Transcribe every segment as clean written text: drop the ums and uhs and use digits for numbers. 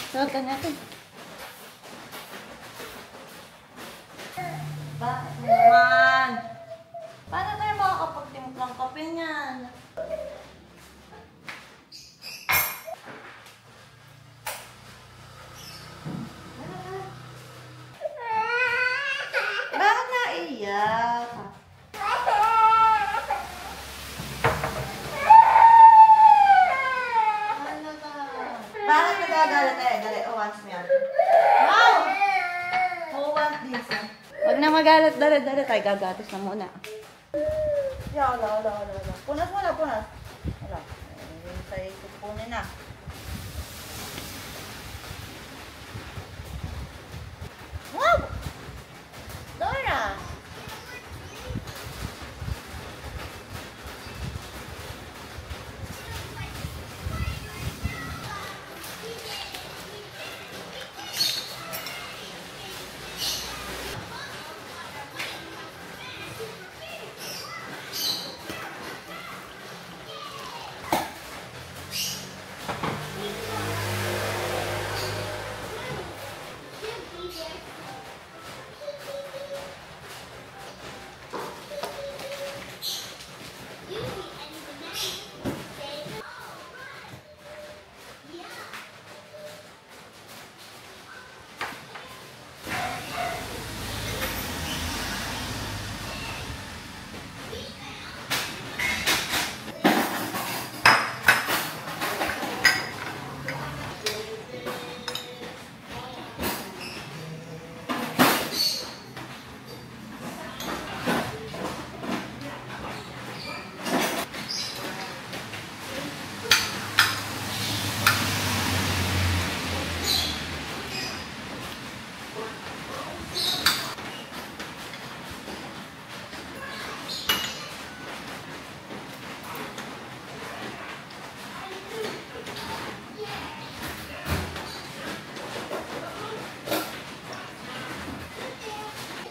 Suot ka natin. Bakit naman? Paano tayo makakapagtimplang kape niyan? Bakit naiyak? Bakit nagagalit eh? Dali, who wants me? Wow! Who wants this? Huwag na magalit, dali tayo gagatos na muna. Wala. Punas muna, punas. Wala. Tayo kukunin na. Wow! Dora!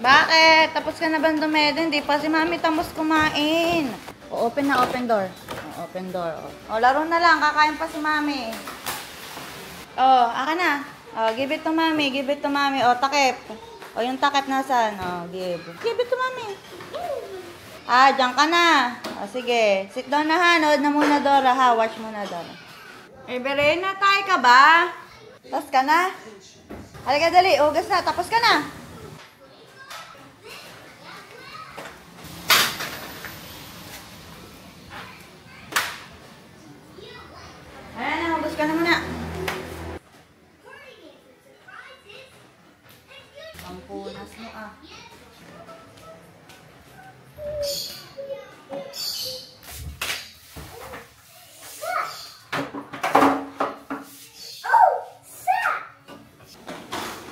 Bakit? Tapos ka na ba dumede? Hindi pa si Mami tamos kumain. O, open na, open door. O, open door. O, laro na lang. Kakain pa si Mami. O, aka na. O, give it to Mami. Give it to Mami. O, takip. O, yung takip nasaan? O, give. Give it to Mami. Ah, dyan ka na. O, sige. Sit down na ha. Nood na muna, Dora ha. Watch muna, Dora. Eh, Berena, tayo ka ba? Tapos ka na? Halika, dali. Ugas na. Tapos ka na. Ayan na, hubos ka na muna. Ang punas mo ah.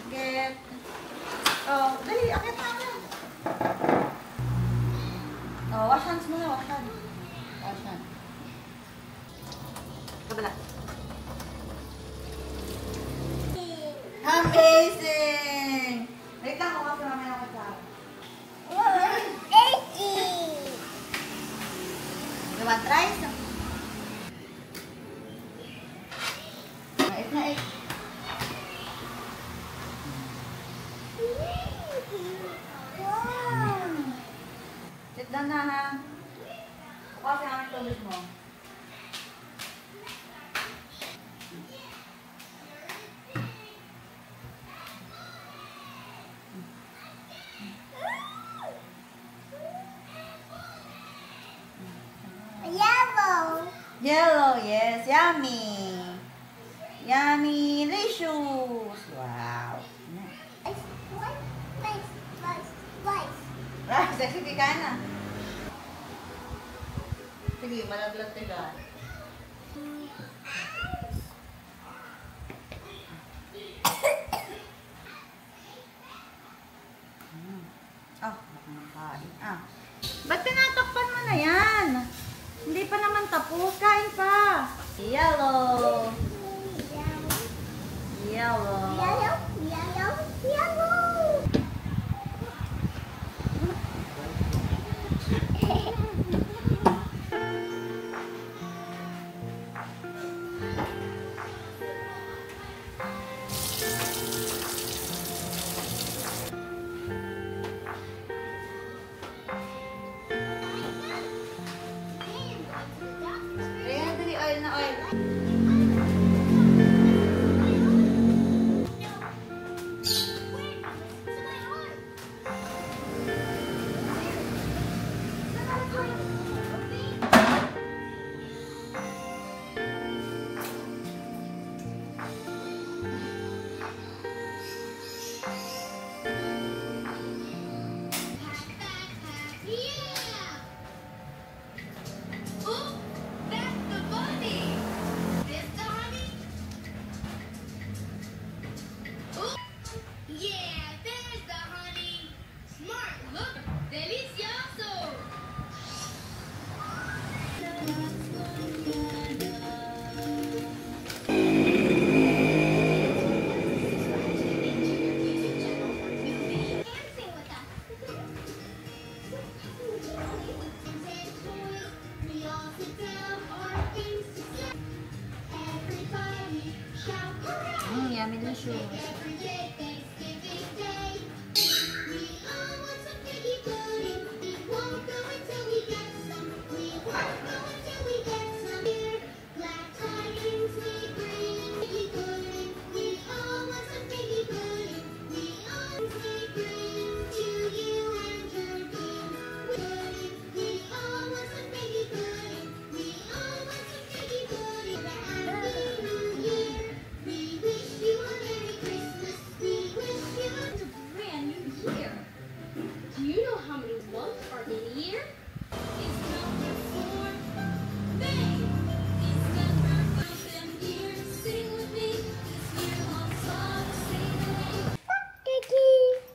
Get. Oh, dali, akit na ako. Oh, wash hands muna, wash hands. Wash hands. Kabala. Amazing! Wait lang, kuha pa namin ako sa you want rice? Nait na eh. Sit down na ha. Kuha pa namin tulis mo. Yellow, yes. Yummy. Yummy delicious. Wow. Rice. Sige ka na. Sige, malaglag ka. Oh, nakakain. Ba't tinatakpan mo na yan? Hindi pa naman tapos. Kain pa. Yellow. Yellow. Yummy na shoes.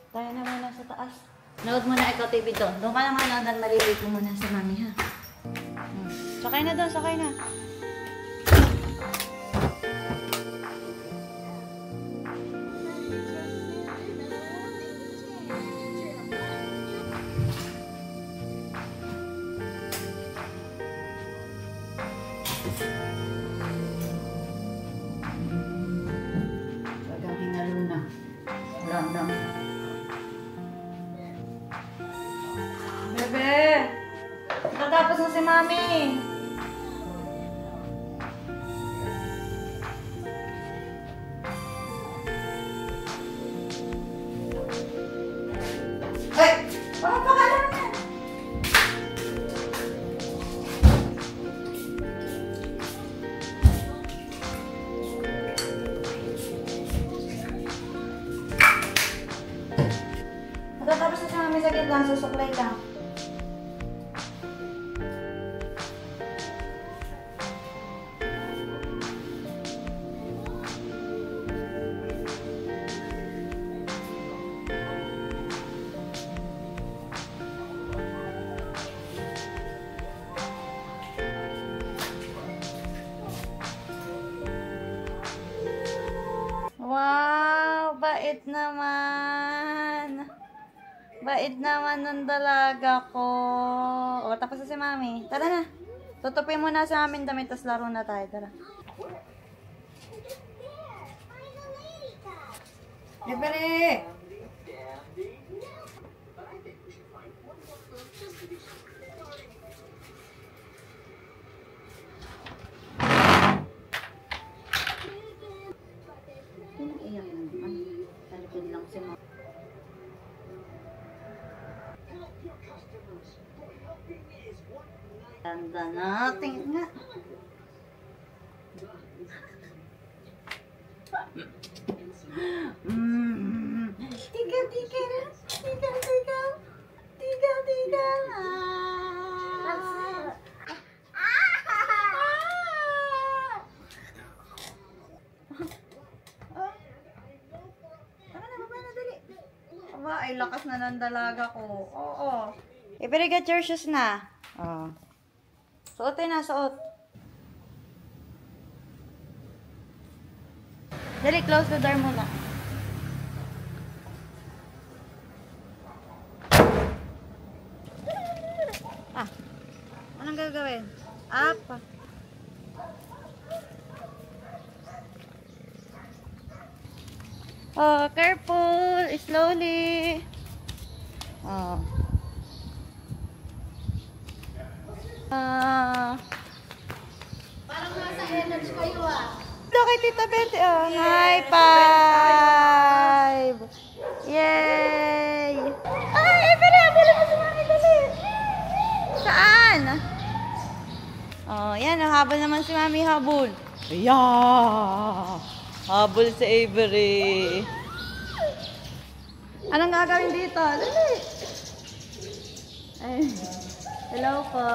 Tayo na muna sa taas. Nood muna ikaw TV doon. Doon ka naman nood at malilate mo muna sa mami ha. Sakay na doon, sakay na. Bagang hinalo na. Lang. Bebe! Natapos na si mami! Ay! Bakit pa ka naman? Natapos na si mami sa gitna, susuklay lang. Wow, bait naman. Bait naman ng dalaga ko. O, tapos na si mami. Tara na. Tutupin mo na sa amin damit, tas laro na tayo. Tara. Libre! Iyak naman. Talikod lang si mami. Tanda natin nga. Aba, ay lakas na ng dalaga ko. Oo. Iberigat your shoes na. Oh. Suotin na, suot. Dali, close the door muna. Ah. Anong gagawin? Up. Oh, careful. Slowly. Oh. Parang nasa energy kayo ah. Hello kay Tita Betty. Oh, high five. Yay. Ay, pero habulin mo si mami dali. Saan? yan. Habol naman si Mami, habol. Ayan. Habol si Avery. Anong gagawin dito? Dali. Ay. Hello po.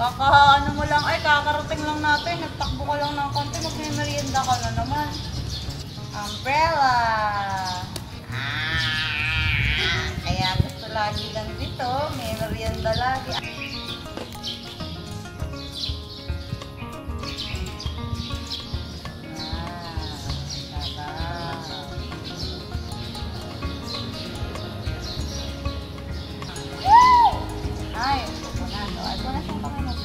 Ano mo lang, ay kakarating lang natin. Nagtakbo ka lang ng konti, magme-merienda ka na naman. Umbrella. Kaya gusto lagi lang dito, may merienda lagi. Ay, ito na. Ito na siyang pangalan.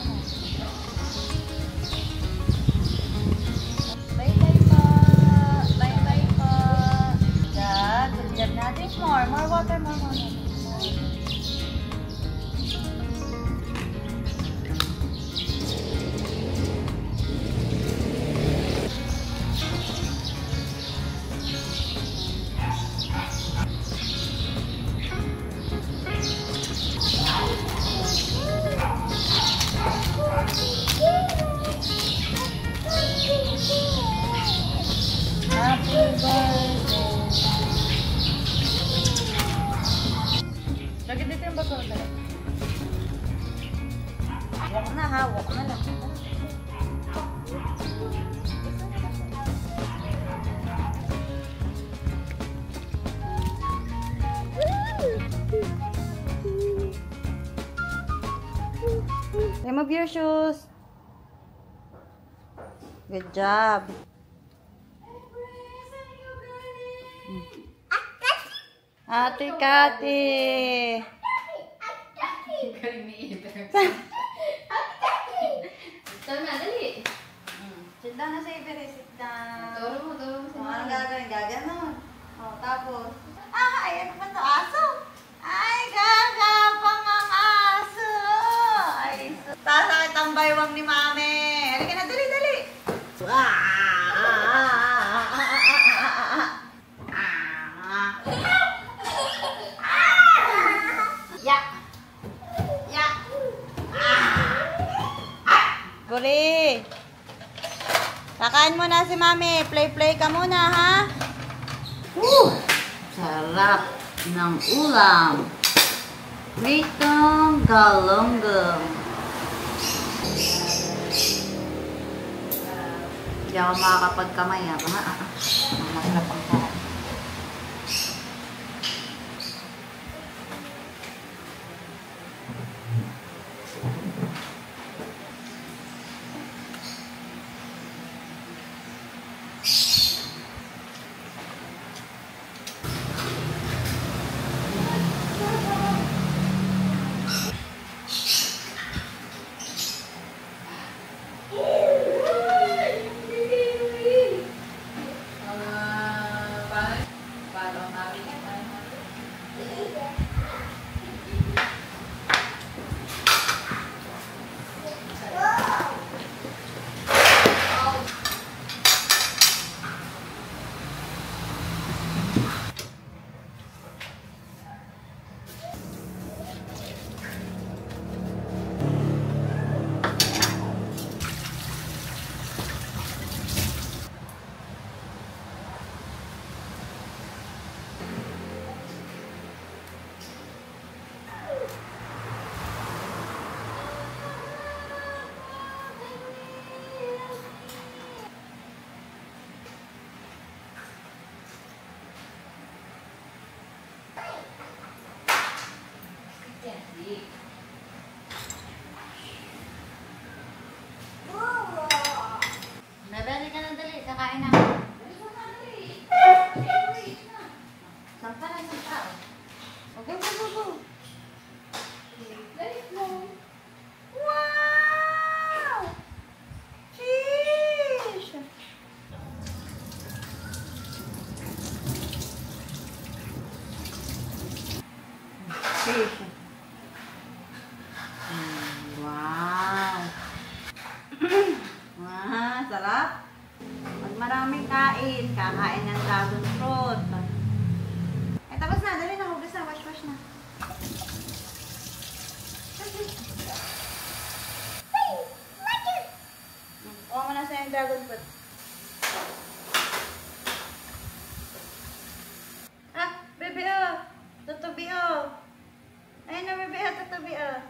Bye-bye po. Bye-bye po. Good. Good job natin. More. More water. More water. Happy birthday. Lagi dito yung basura talaga. Walk na ha, walk na lang. Remove your shoes. Good job. Ate Kati. Galing ni Iber. Ito na, dali. Sit down na sa Iber, sit down. Turo mo sa Ano gagawin? Gaganon. Tapos. Ayan naman to, aso. Ay, gagapang ang aso. Ay, sasakit ang baywang ni Mami. Halika na, dali, dali. Ya. Ya. Guri. Kakain mo na si Mami. Play-play ka muna, ha? Sarap ng ulam. Pritong galunggong. Hindi ako makakapagkamay, ha? Masarap ang kain. Nadali ka na, dali. Kakain na. Sampa na, sampa. Okay, go. Wow! Sheesh! Sheesh. Wow! Sarap. Pag maraming kain, kakain ng dragon fruit. Tapos na, dali na, hugas na, wash na. katabi ah.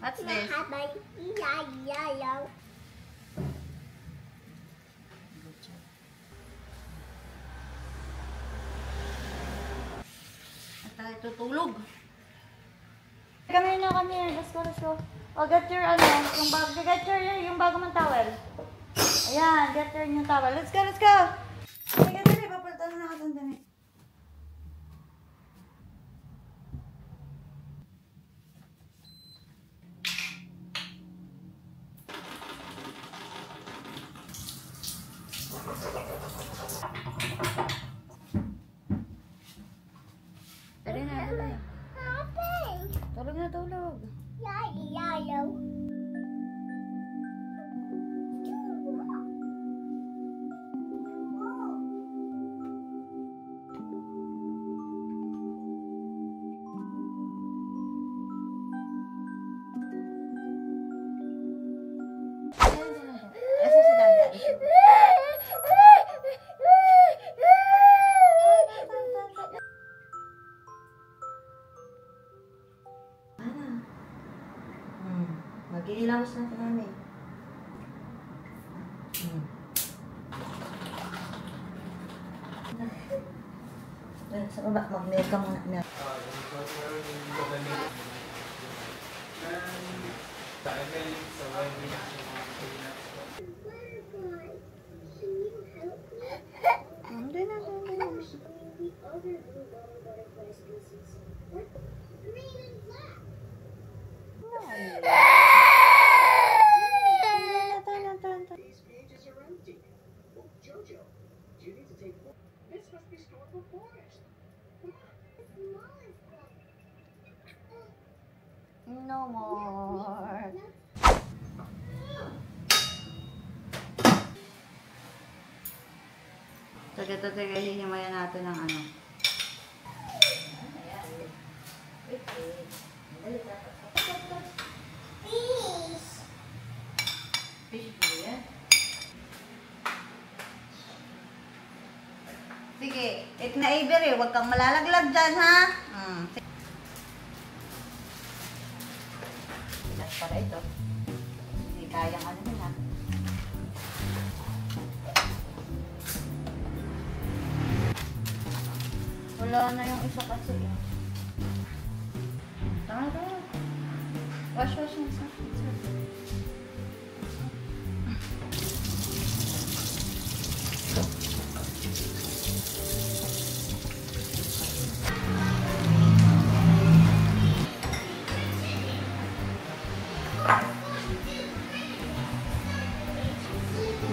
What's this? At tayo tutulog. Come here na, come here. Let's go, let's go. Oh, get your, yung bago mong towel. Ayan, get your new towel. Let's go, let's go. Sige, dali, papalitan na ako ng damit. Dali na, dali. Tulog na, tulog. Asa si Dada? Mag-iilawas na ito namin. Sa baba, mag-mail ka muna. These pages are empty. Oh, Jojo, you need to take more. This must be stored for forest. No more. Ito, hihimayan natin ng ano. Sige, it na Avery, huwag kang malalaglag dyan, ha? Pinas para ito. Hindi kayang ano na. Wala na yung isa kasi. Tama. Wash yung isa.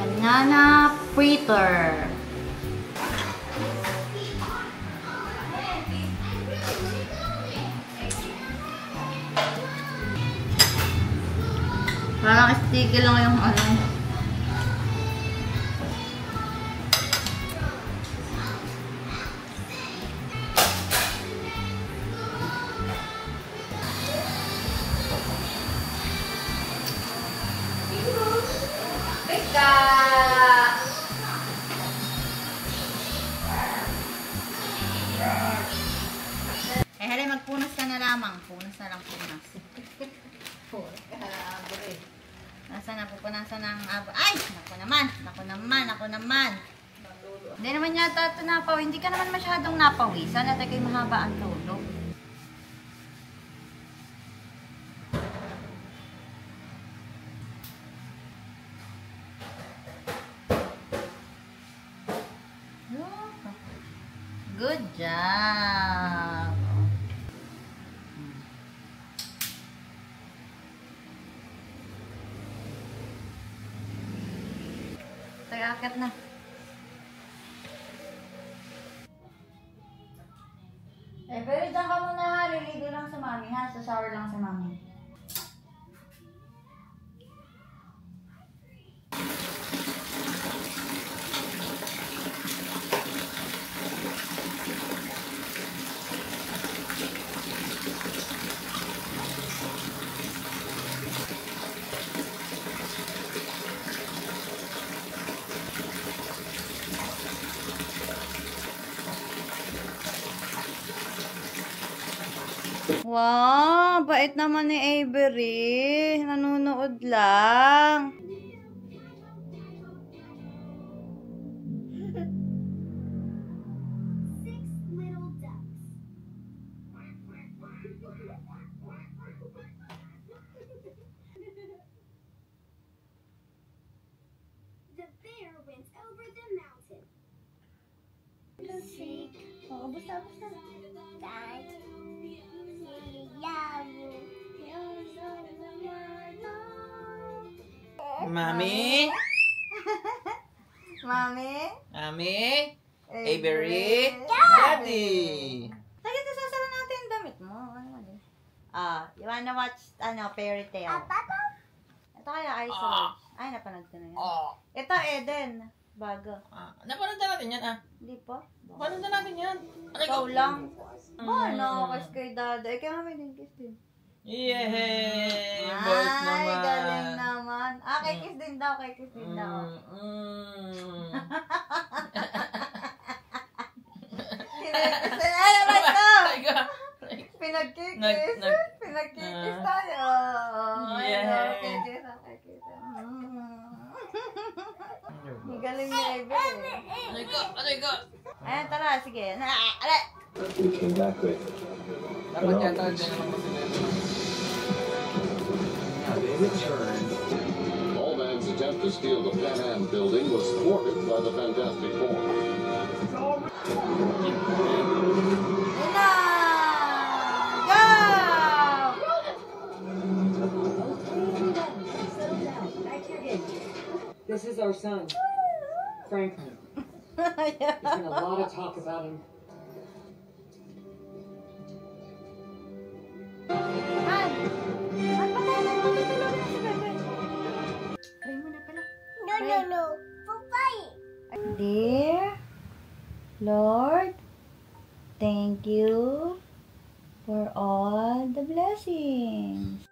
Banana fritter. Parang sticky lang yung ano. Hali, magpunas ka na lamang. Punas na lang, punas. Punas ka na lang, abri. Nasaan na pupunasan ng abri? Ay! Naku naman! Hindi naman yata ito napaw. Hindi ka naman masyadong napawisan. At kayo mahaba ang tulog. Good job! Tayo, akit na. Pero dyan ka muna ha. Liligo lang sa mami ha. Sa shower lang sa mami. Wow, bait naman ni Avery. Nanonood lang. Six little ducks. The bear went over the mountain. Six. Oh, basta. Dad. Mami? Mami? Mami? Avery? Daddy! Daddy! Sige, sasara natin yung damit mo. You wanna watch, fairy tale? Ito kaya Ice Age. Ay, napanood ko na yan. Ito, Eden. Bago. Napanood na natin yan, Hindi pa? Napanood na natin yan. Ikaw lang. Ano, kiss kay Dada. Kaya kami din kiss din. Yehey! Bait naman. Ay, galing naman. Kay kiss din daw, kay kiss din daw. Ay, aray ko! Pinagkikis. Pinagkikis tayo. Yehey. Kikis. Ang galing ni Avery. Aray ko! Ayan, tara, sige. Aray! We came back with. Dapat yata dyan naman kasi Now they returned. Allman's attempt to steal the Pan Am building was thwarted by the Fantastic Four. Una! Go! This is our son, Franklin. There's been a lot of talk about him. No. Dear Lord, thank you for all the blessings.